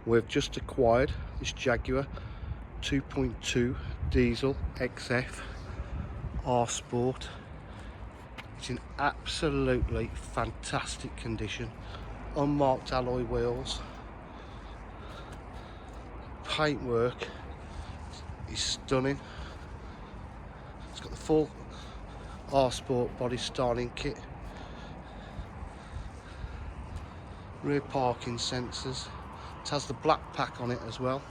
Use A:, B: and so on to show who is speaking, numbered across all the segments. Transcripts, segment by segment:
A: We've just acquired this Jaguar 2.2 diesel XF R Sport. It's in absolutely fantastic condition. Unmarked alloy wheels. Paintwork is stunning. It's got the full R Sport body styling kit. Rear parking sensors. It has the black pack on it as well.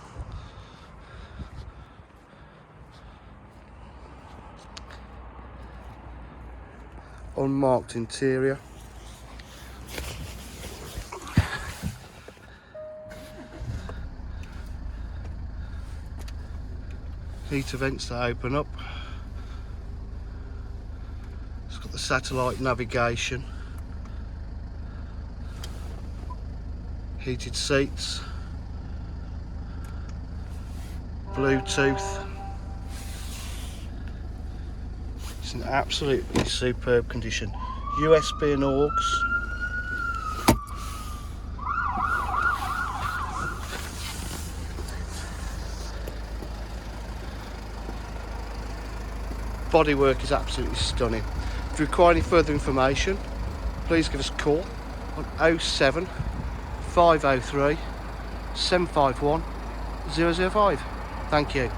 A: Unmarked interior. Heater vents that open up. It's got the satellite navigation. Heated seats. Bluetooth. It's in absolutely superb condition. USB and aux. Bodywork is absolutely stunning. If you require any further information, please give us a call on 07 503 751 005. Thank you.